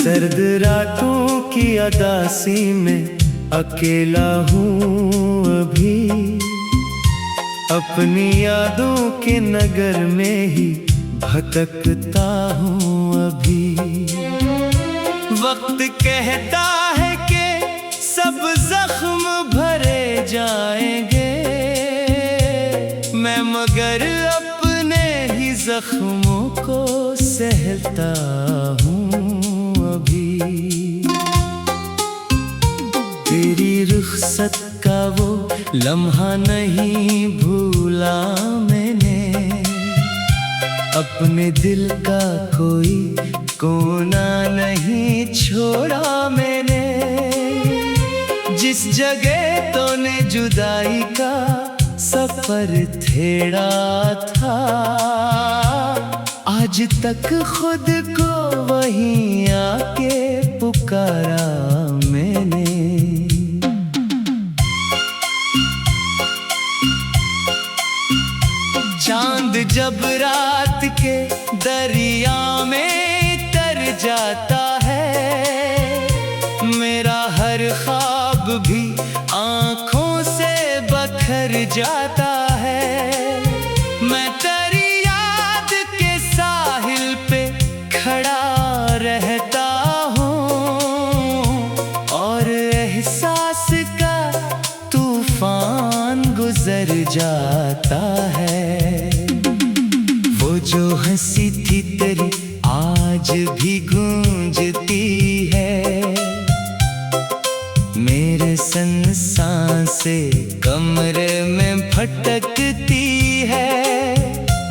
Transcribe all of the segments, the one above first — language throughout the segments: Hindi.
सर्द रातों की अदासी में अकेला हूँ अभी, अपनी यादों के नगर में ही भटकता हूँ अभी। वक्त कहता है कि सब जख्म भरे जाएंगे, मैं मगर अपने ही जख्मों को सहता हूँ अभी। तेरी रुखसत का वो लम्हा नहीं भूला मैंने, अपने दिल का कोई कोना नहीं छोड़ा मैंने। जिस जगह तूने जुदाई का सफर छेड़ा था, आज तक खुद को वहीं आके पुकारा मैंने। चांद जब रात के दरिया में तर जाता है, मेरा हर ख्वाब भी आँखों से बखर जाता है। मैं तेरी याद के साहिल पे खड़ा रहता हूँ और एहसास का तूफान गुजर जाता है। वो जो हंसी थी तेरी आज भी गूंजती है, मेरे सांसें कमरे में भटकती है।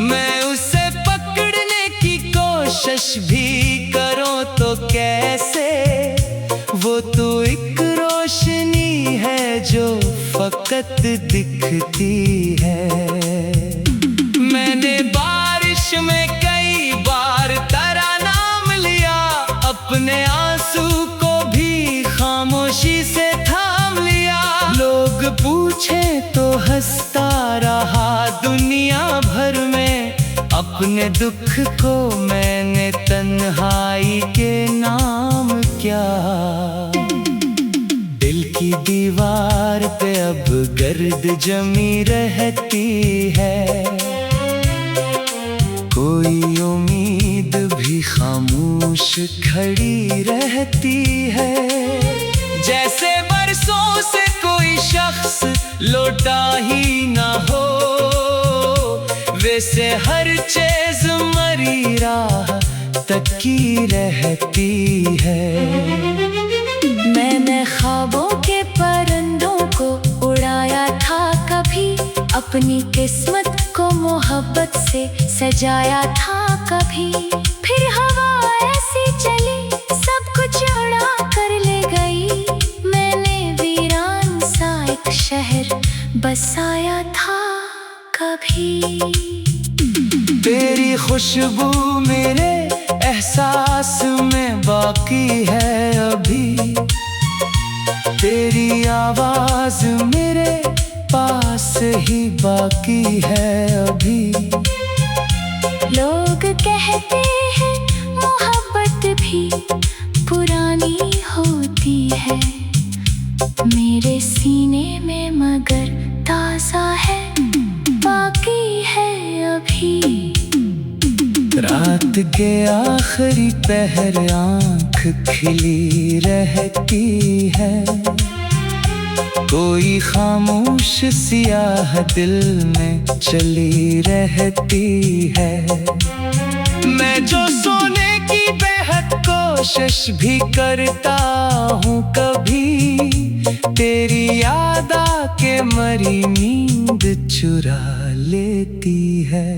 मैं उसे पकड़ने की कोशिश भी करूं तो कैसे, वो तो एक रोशनी है जो फकत दिखती है। मैंने बारिश में कई बार तेरा नाम लिया, अपने आंसू को भी खामोशी से थाम लिया। लोग पूछे तो हंसता रहा दुनिया भर में, अपने दुख को मैंने तन्हाई के नाम क्या। दिल की दीवार पे अब गर्द जमी रहती है, कोई उम्मीद भी खामोश खड़ी रहती है। जैसे बरसों से कोई शख्स लौटा ही ना हो, वैसे हर चीज मरी राह तकी रहती है। मैंने ख्वाबों के परिंदों को उड़ाया था कभी, अपनी किस्मत को मोहब्बत से सजाया था कभी। फिर हवा ऐसी चली सब कुछ उड़ा कर ले गई, मैंने वीरान सा एक शहर बसाया था कभी। तेरी खुशबू मेरे एहसास में बाकी है अभी, तेरी आवाज मेरे पास ही बाकी है अभी। लोग कहते हैं मोहब्बत भी पुरानी होती है, मेरे सीने में मगर ताज़ा है बाकी है अभी। रात के आखिरी पहर आँख खिली रहती है, कोई खामोश सियाह दिल में चली रहती है। मैं जो सोने की बेहद कोशिश भी करता हूँ कभी, तेरी याद आके मरी नींद चुरा लेती है।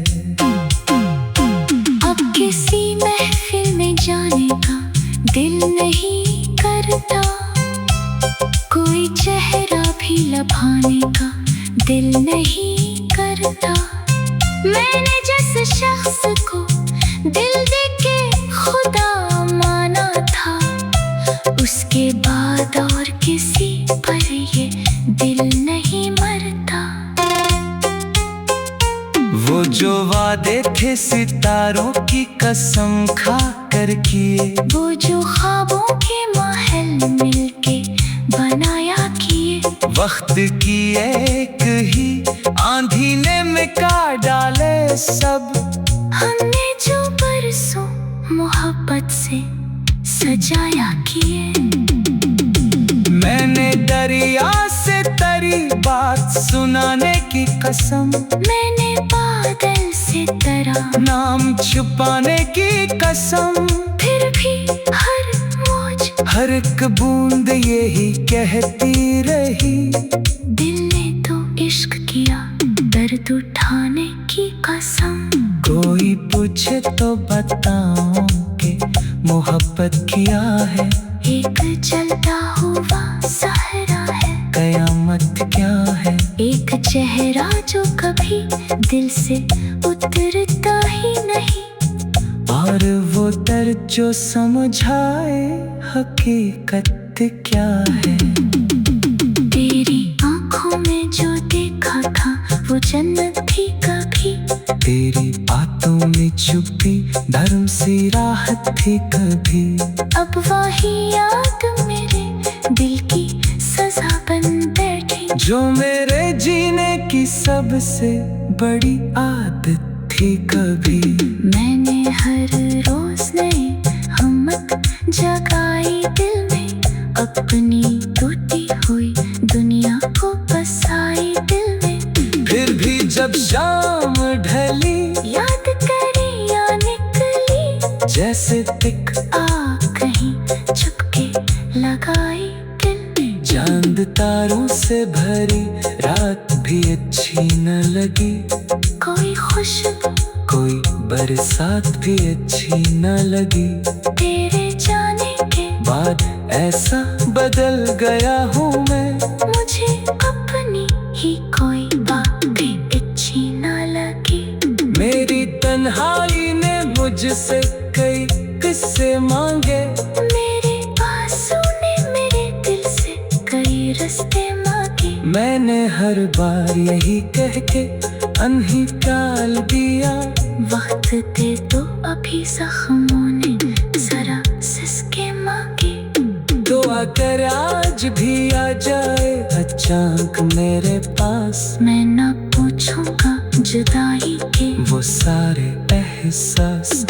अब किसी महफिल में जाने का दिल नहीं करता, कोई चेहरा भी लभाने का दिल नहीं करता। मैंने जिस शख्स को दिल देके खुदा माना था, उसके बाद और किसी पर ये दिल नहीं मरता। वो जो वादे थे सितारों की कसम खा कर किए, वो जो ख्वाबों के महल मिलके बनाया किए। वक्त की एक ही आंधी ने मिटा डाले सब, हमने जो बरसों मोहब्बत से सजाया किए। मैंने दरिया से तरी बात सुनाने की कसम, मैंने बादल से तरा नाम छुपाने की कसम। फिर भी हर मौज हर एक बूंद यही कहती रही, दिल ने तो इश्क किया दर्द उठाने की कसम। कोई पूछे तो बताऊं कि मोहब्बत किया है, एक जलता हुआ सहरा है। कयामत क्या है, एक चेहरा जो कभी दिल से उतरता ही नहीं, और वो दर्द जो समझाए हकीकत क्या है। तेरी आंखों में जो देखा था वो जन्नत थी कभी, तेरी बातों में छुपी धर्म सी राहत थी कभी। अब वही याद मेरे दिल की सजा बन बैठी, जो मेरे जीने की सबसे बड़ी आदत थी कभी। मैंने हर रोज नई हिम्मत जगाई दिल में, अपनी टूटी हुई दुनिया को बसाई दिल में। फिर भी जब शाम ढली, याद करी या निकली, जैसे तिक आ कहीं चुपके लगाई दिल में। चांद तारों से भरी रात भी अच्छी न लगी, कोई खुशबू कोई बरसात भी अच्छी न लगी। तेरे जाने के बाद ऐसा बदल गया हूँ मैं, मुझे अपनी ही कोई बात भी अच्छी न लगी। मेरी तन्हाई ने मुझसे कई किस्से मांगे, मेरे आंसू ने मेरे दिल से कई रास्ते मांगे। मैंने हर बार यही कह के अनही टाल दिया, वक्त दे तो अभी जख्मों ने जरा सिसके मांगे। दुआ कर आज भी आ जाए अचानक मेरे पास, मैं न पूछूंगा जुदाई के वो सारे एहसास।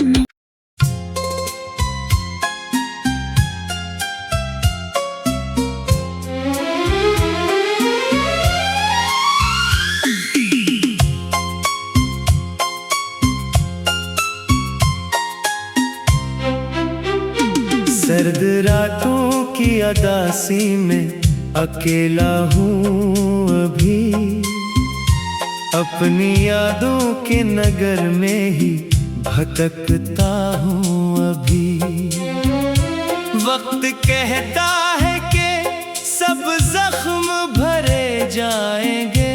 सर्द रातों की अदासी में अकेला हूँ अभी, अपनी यादों के नगर में ही भटकता हूँ अभी। वक्त कहता है कि सब जख्म भरे जाएंगे,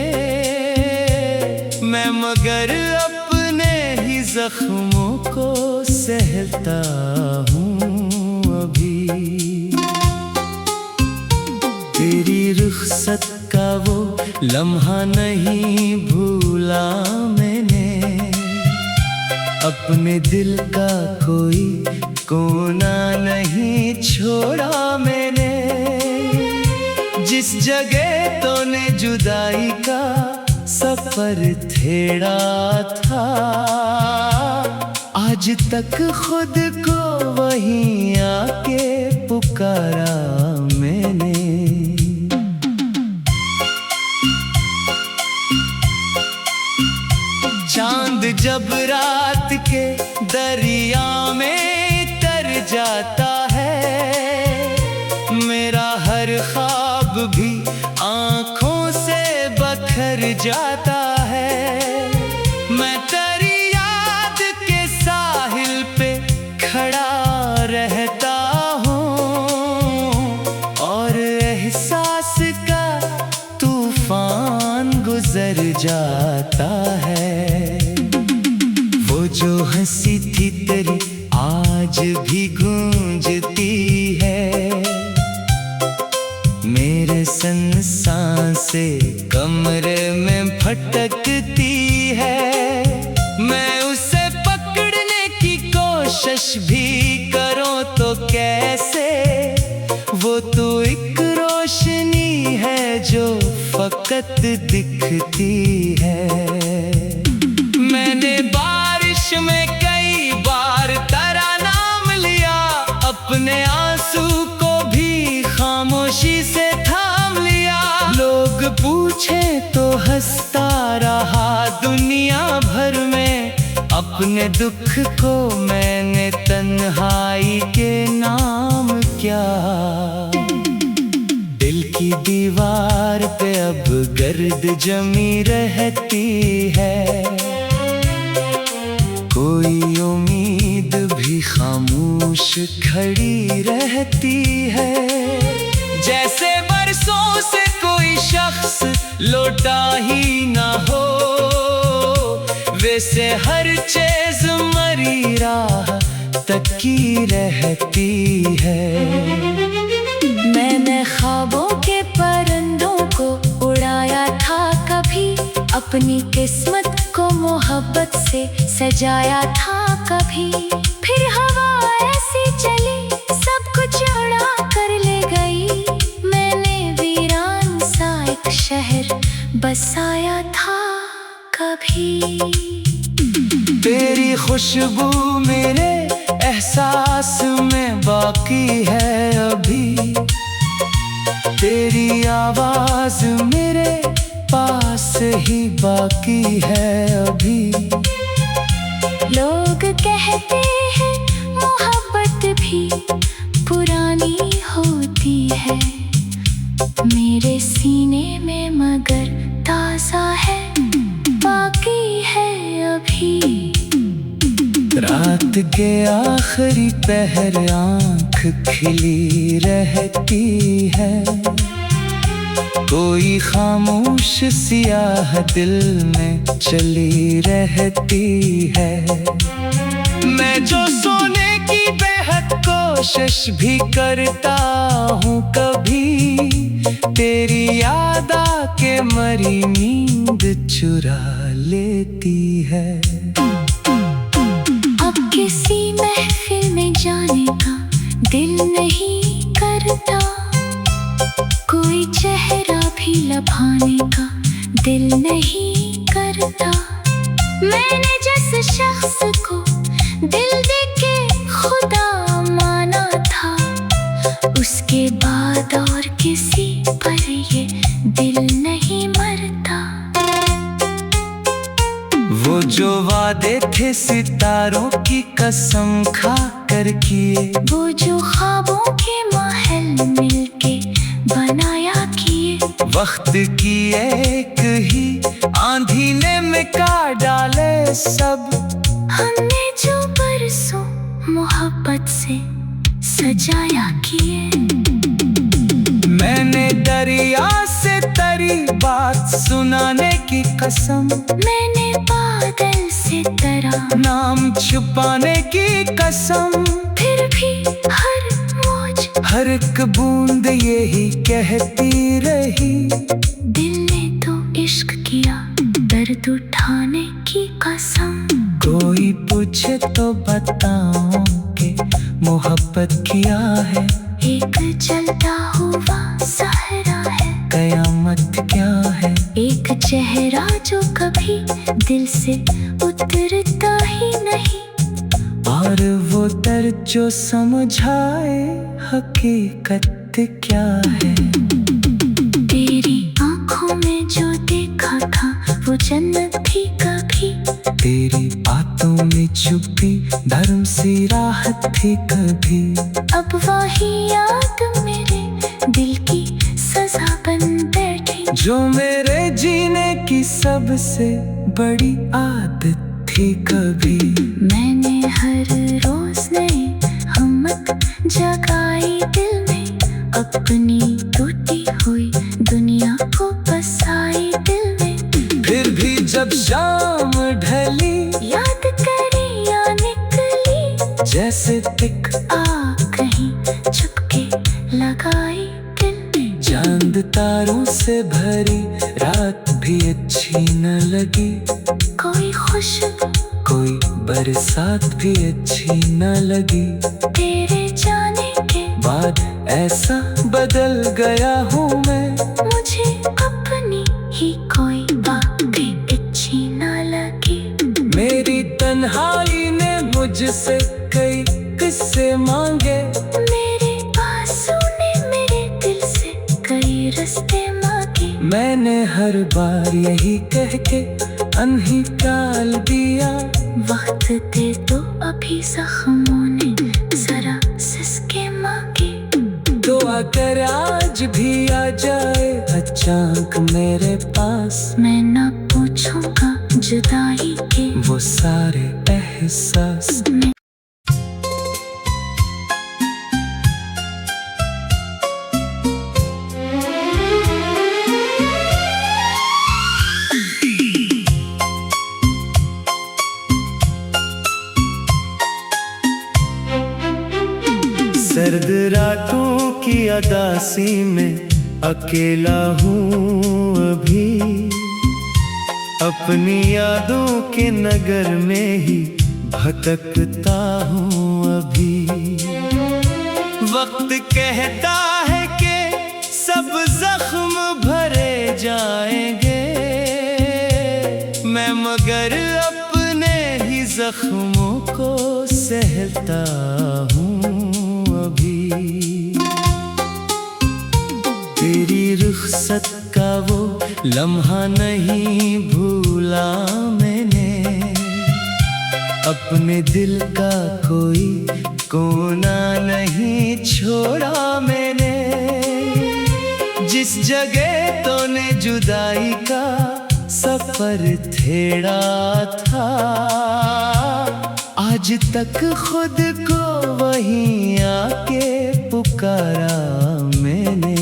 मैं मगर अपने ही जख्मों को सहता हूँ अभी। तेरी रुखसत का वो लम्हा नहीं भूला मैंने, अपने दिल का कोई कोना नहीं छोड़ा मैंने। जिस जगह तूने जुदाई का सफर छेड़ा था, आज तक खुद को वहीं आके पुकारा मैंने। चांद जब रात के दरिया में तर जाता है, मेरा हर ख्वाब भी आंखों से बखर जाता है। मैं तेरी याद के साहिल पे खड़ा रहता हूँ, और एहसास का तूफान गुजर जाता है। वो जो हंसी थी तेरी आज भी गूंजती है, मेरे सन सांसें कमरे में भटकती है। मैं उसे पकड़ने की कोशिश भी जो फकत दिखती है। मैंने बारिश में कई बार तेरा नाम लिया, अपने आंसू को भी खामोशी से थाम लिया। लोग पूछे तो हंसता रहा दुनिया भर में, अपने दुख को मैंने तन्हाई के नाम क्या। दिल की दीवार पे अब गर्द जमी रहती है, कोई उम्मीद भी खामोश खड़ी रहती है। जैसे बरसों से कोई शख्स लौटा ही ना हो, वैसे हर चीज मरी राह तकी रहती है। मैंने ख्वाबों के परिंदों को उड़ाया था कभी, अपनी किस्मत को मोहब्बत से सजाया था कभी। फिर हवा ऐसी चली सब कुछ उड़ा कर ले गई, मैंने वीरान सा एक शहर बसाया था कभी। तेरी खुशबू मेरे एहसास में बाकी है अभी, तेरी आवाज मेरे पास ही बाकी है अभी। लोग कहते हैं मोहब्बत भी पुरानी होती है, मेरे सीने में मगर ताज़ा है बाकी है अभी। रात के आखिरी पहर आँख खिली रहती है, कोई खामोश सियाह दिल में चली रहती है। मैं जो सोने की बेहद कोशिश भी करता हूँ कभी, तेरी याद आके मरी नींद चुरा लेती है। अब किसी महफिल में जाने का दिल नहीं करता, कोई चेहरा भी लभाने का दिल नहीं करता। मैंने जिस शख्स को दिल देके खुदा माना था, उसके बाद और किसी पर ये दिल नहीं मरता। वो जो वादे थे सितारों की कसम खा कर किए, वो जो ख्वाबों के महल मिलके बनाया किए, वक्त की एक ही आंधी ने मिटा डाले सब। हमने जो बरसों मोहब्बत से सजाया किए। मैंने दरिया से तरी बात सुनाने की कसम, मैंने बादल से तरा नाम छुपाने की कसम। फिर भी हर मौज हर एक बूंद यही कहती रही, दिल ने तो इश्क किया दर्द उठाने की कसम। कोई पूछे तो बताऊं कि मोहब्बत किया है, एक जलता हुआ सहरा है, कयामत क्या है। एक चेहरा जो कभी दिल से उतरता ही नहीं, और वो दर्द जो समझाए हकीकत क्या है। तेरी आंखों में जो देखा था वो जन्नत थी कभी, तेरी बातों में छुपी धर्म सी राहत थी कभी। अब वही याद मेरे दिल की सजा बन बैठी, जो मेरे जीने की सबसे बड़ी आदत थी कभी। मैंने हर रोज नई हिम्मत जगाई दिल में, अपनी टूटी हुई दुनिया को बसाई दिल में। फिर भी जब शाम ढली याद करी या निकली, जैसे तिक आ कहीं छुपके लगाई दिल में। चांद तारों से भरी रात भी अच्छी न लगी, कोई खुशबू कोई बरसात भी अच्छी न लगी। तेरे जाने के बाद ऐसा बदल गया हूँ मैं, मुझे अपनी ही कोई बातें अच्छी ना लगी। मेरी तन्हाई ने मुझसे कई किस्से मांगे, मेरे आंसू ने मेरे दिल से कई रास्ते मांगे। मैंने हर बार यही कह के अनही टाल दिया। वक्त दे तो अभी जख्मों ने जरा सिसके मांगे। दुआ कर आज भी आ जाए अचानक मेरे पास। मैं ना पूछूंगा जुदाई के वो सारे एहसास। सर्द रातों की अदासी में अकेला हूँ अभी, अपनी यादों के नगर में ही भटकता हूँ अभी। वक्त कहता है कि सब जख्म भरे जाएंगे, मैं मगर अपने ही जख्मों को सहता हूँ अभी। तेरी रुखसत का वो लम्हा नहीं भूला मैंने, अपने दिल का कोई कोना नहीं छोड़ा मैंने। जिस जगह तूने जुदाई का सफर छेड़ा था, आज तक खुद को वहीं आके पुकारा मैंने।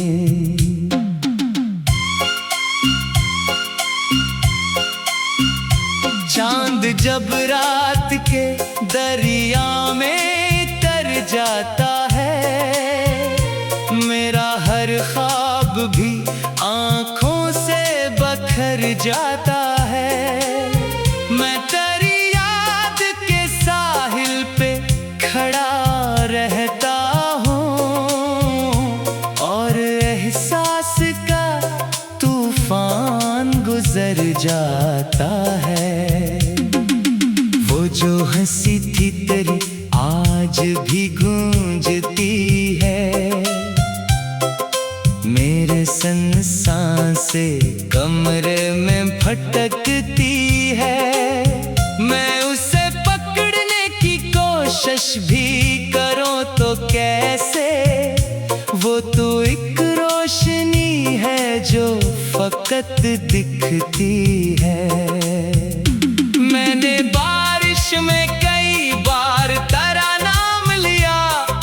चांद जब रात के दरिया में तर जाता है, मेरा हर ख्वाब भी आंखों से बखर जाता है। मैं तेरी याद के साहिल पे खड़ा रहता हूँ और एहसास का तूफान गुजर जाता है। वो जो हंसी थी तेरी आज भी गूंजती है, मेरे सन सांसें कमरे में भटकती है। मैं उसे पकड़ने की कोशिश भी करूं तो कैसे, वो तो एक रोशनी है जो फकत दिखती है। मैंने बारिश में कई बार तेरा नाम लिया,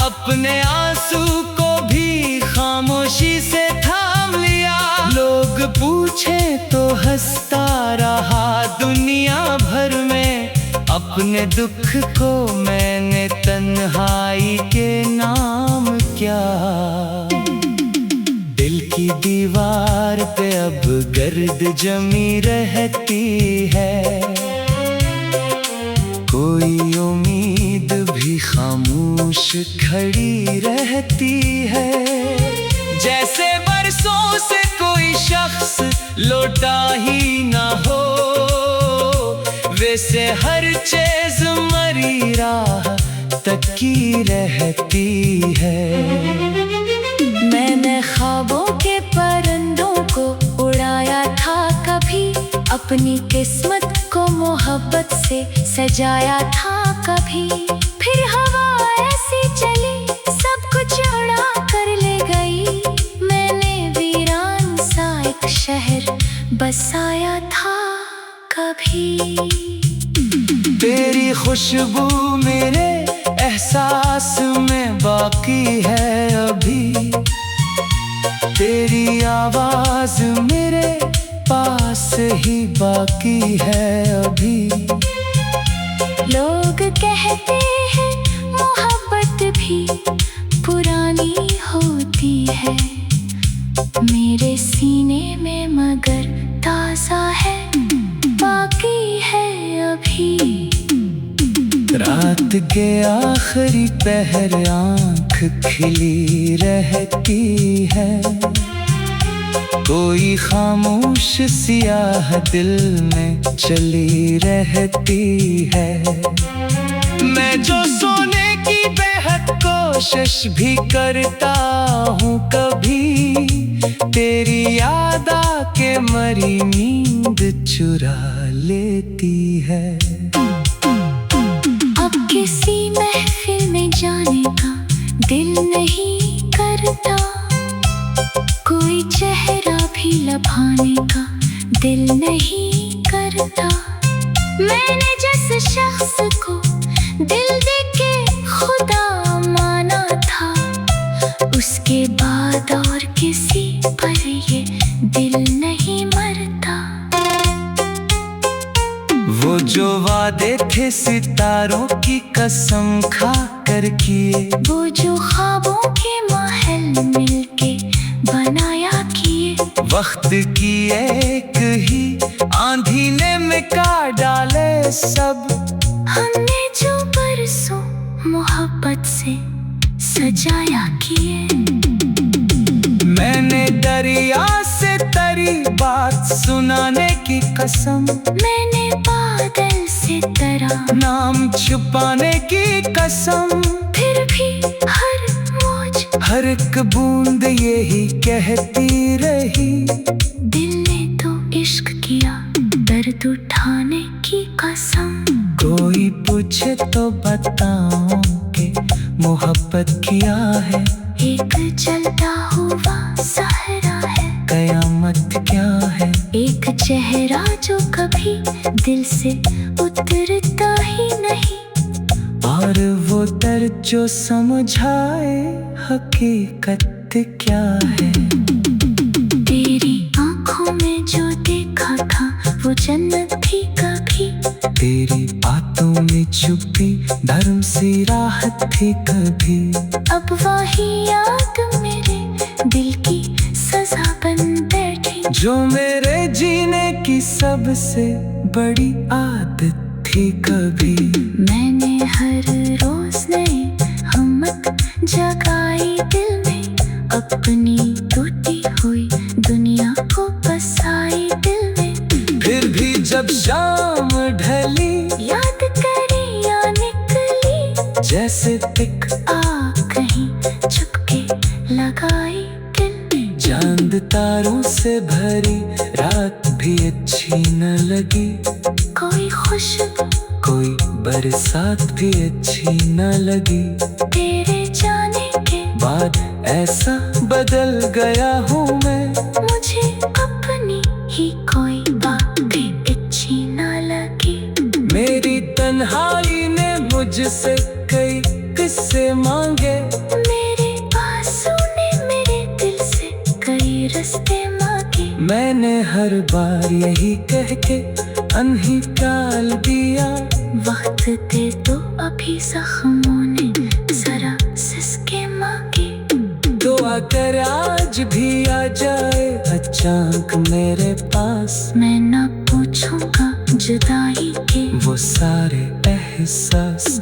अपने आंसू को भी खामोशी से थाम लिया। लोग पूछे तो हंसता रहा दुनिया भर में, अपने दुख को मैंने तन्हाई के नाम क्या। दिल की दीवार पे अब गर्द जमी रहती है, कोई उम्मीद भी खामोश खड़ी रहती है। जैसे बरसों से कोई शख्स लौटा ही ना हो, वैसे हर चीज मरी राह तकी रहती है। मैंने ख्वाबों के परिंदों को उड़ाया था कभी, अपनी किस्मत को मोहब्बत से सजाया था कभी। फिर हवा ऐसी चली सब कुछ उड़ा कर ले गई, मैंने वीरान सा एक शहर बसाया था कभी। तेरी खुशबू मेरे एहसास में बाकी है अभी, तेरी आवाज मेरे पास ही बाकी है अभी। लोग कहते हैं मोहब्बत भी पुरानी होती है, मेरे सीने में मगर ताजा है बाकी है अभी। रात के आखिरी पहर आँख खिली रहती है, कोई खामोश सियाह दिल में चली रहती है। मैं जो सोने की बेहद कोशिश भी करता हूँ, कभी तेरी याद आके मरी नींद चुरा लेती है। अब किसी महफिल में जाने का दिल नहीं करता, कोई चेहरा भी लभाने का दिल नहीं करता। मैंने जिस शख्स को दिल देके खुदा माना था, उसके बाद और किसी पर ये दिल नहीं मरता। वो जो वादे थे सितारों की कसम खा कर किए, वो जो ख्वाबों के महल मिलके बनाया किए, वक्त की एक ही आंधी ने मिटा डाले सब। हमने जो बरसों मोहब्बत से सजाया किए। मैंने दरिया से तरी बात सुनाने की कसम, मैंने बादल से तरा नाम छुपाने की कसम। फिर भी हर मौज हर एक बूंद यही कहती रही, दिल ने तो इश्क किया दर्द उठाने की कसम। कोई पूछे तो बताऊं कि मोहब्बत किया है, एक जलता हुआ सहरा है, कयामत क्या है। एक चेहरा जो कभी दिल से उतरता ही नहीं, और वो दर्द जो समझाए हकीकत क्या है। तेरी आंखों में जो देखा था वो जन्नत थी कभी, तेरी बातों में छुपी धर्म सी राहत थी कभी। अब वही याद मेरे दिल की सजा बन बैठी, जो मेरे जीने की सबसे बड़ी आदत थी कभी। मैंने हर रोज नई हिम्मत जगाई दिल में, अपनी टूटी हुई दुनिया को बसाई दिल में। फिर भी जब शाम ढली, याद करी या निकली, जैसे तिक आ कहीं छुपके लगाई दिल में। चांद तारों से भरी रात भी अच्छी न लगी, कोई खुशबू कोई बरसात भी अच्छी न लगी। तेरे जाने के बाद ऐसा बदल गया हूँ मैं, मुझे अपनी ही कोई बात भी अच्छी न लगी। मेरी तन्हाई ने मुझसे कई किस्से मांगे, मेरे आंसू ने मेरे दिल से कई रास्ते मांगे। मैंने हर बार यही कह के अनही टाल दिया, वक्त दे तो अभी जख्मों ने जरा सिसके मांगे। तो अगर आज भी आ जाए अचानक मेरे पास, मैं न पूछूंगा जुदाई के वो सारे एहसास।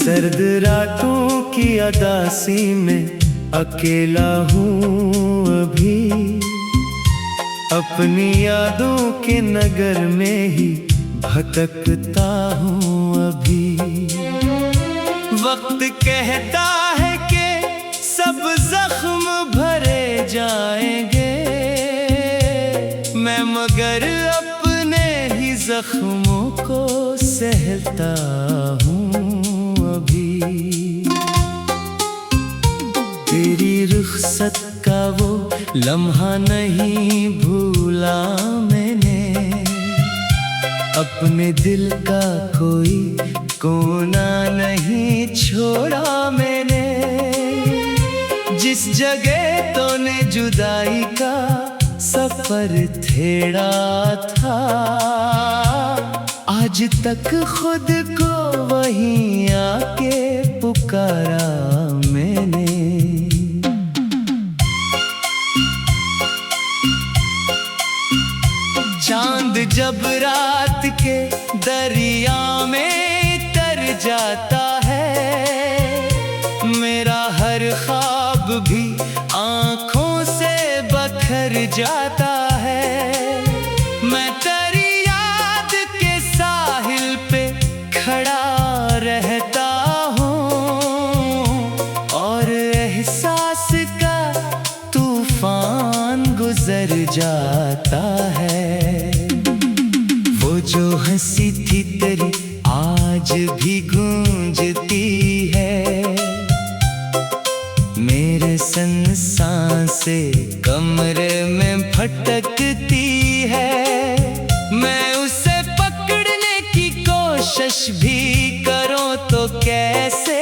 सर्द रातों की अदासी में अकेला हूँ अभी, अपनी यादों के नगर में ही भटकता हूँ अभी। वक्त कहता है कि सब जख्म भरे जाएंगे, मैं मगर अपने ही जख्मों को सहता हूँ अभी। तेरी रुखसत का वो लम्हा नहीं भूला मैंने, अपने दिल का कोई कोना नहीं छोड़ा मैंने। जिस जगह तूने जुदाई का सफर छेड़ा था, आज तक खुद को वहीं आके पुकारा मैंने। जाता है। मेरा हर ख्वाब भी आंखों से बखर जाता है। मैं तेरी याद के साहिल पे खड़ा रहता हूँ और एहसास का तूफान गुजर जाता है। वो जो हंसी थी तेरी आज भी गूंजती है। मेरे सांसें कमरे में भटकती है। मैं उसे पकड़ने की कोशिश भी करूं तो कैसे,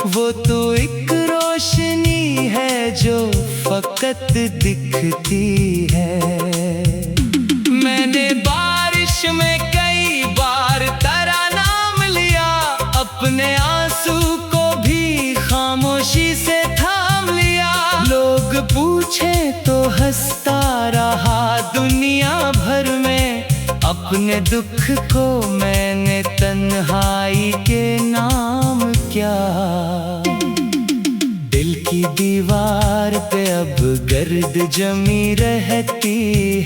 वो तो एक रोशनी है जो फकत दिखती है। मैंने बारिश में कई बार तेरा नाम लिया, अपने आंसू को भी खामोशी से थाम लिया। लोग पूछे तो हंसता रहा दुनिया भर में, अपने दुख को मैंने तन्हाई के नाम क्या। दिल की दीवार पे अब गर्द जमी रहती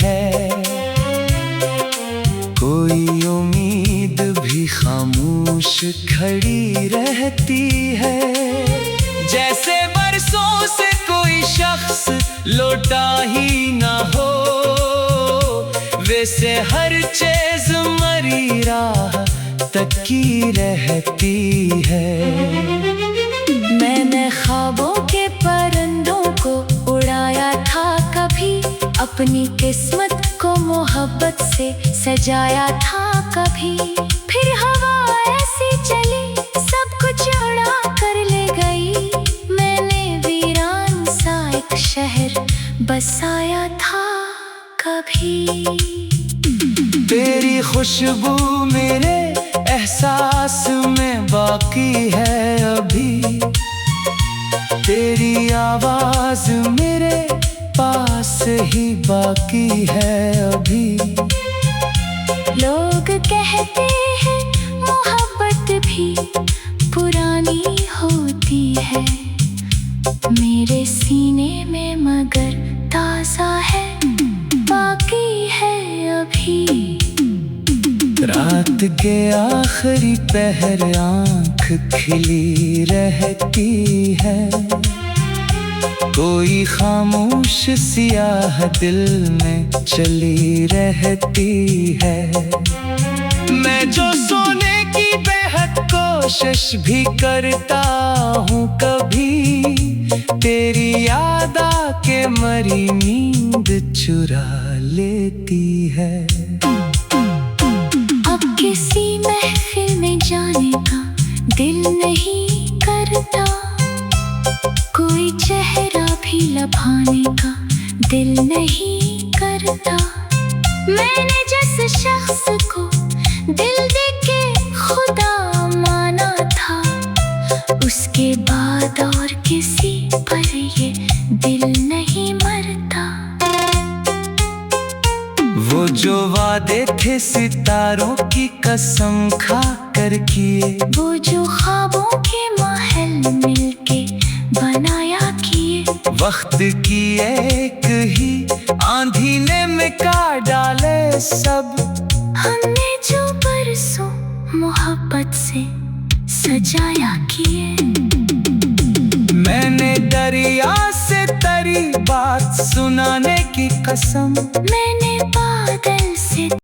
है। कोई उम्मीद भी खामोश खड़ी रहती है। जैसे बरसों से कोई शख्स लौटा ही ना हो, वैसे हर चीज मरी राह तकी रहती है। मैंने ख्वाबों के परिंदों को उड़ाया था कभी, अपनी किस्मत को मोहब्बत से सजाया था कभी। फिर हवा ऐसी चली सब कुछ उड़ा कर ले गई। मैंने वीरान सा एक शहर बसाया था कभी। तेरी खुशबू मेरे एहसास में बाकी है अभी। तेरी आवाज मेरे पास ही बाकी है अभी। लोग कहते हैं मोहब्बत भी पुरानी होती है, मेरे सीने में मगर ताज़ा है, बाकी है अभी। रात के आखिरी पहर आँख खिली रहती है। कोई खामोश सियाह दिल में चली रहती है। मैं जो सोने की बेहद कोशिश भी करता हूँ कभी, तेरी याद आके मरी नींद चुरा लेती है। अब किसी महफिल में जाने का दिल नहीं करता, कोई चेहरा भी लभाने का दिल नहीं करता। मैंने जिस शख्स को दिल देके खुदा माना था, उसके बाद और किसी पर ये दिल नहीं मरता। वो जो वादे थे सितारों की कसम खा कर किए, वो जो ख्वाबों के महल मिलके बनाया किए, वक्त की एक ही आंधी ने मिटा डाले सब। हमने जो बरसों मोहब्बत से सजाया किए। मैंने दरिया से तेरी बात सुनाने की कसम, मैंने बादल से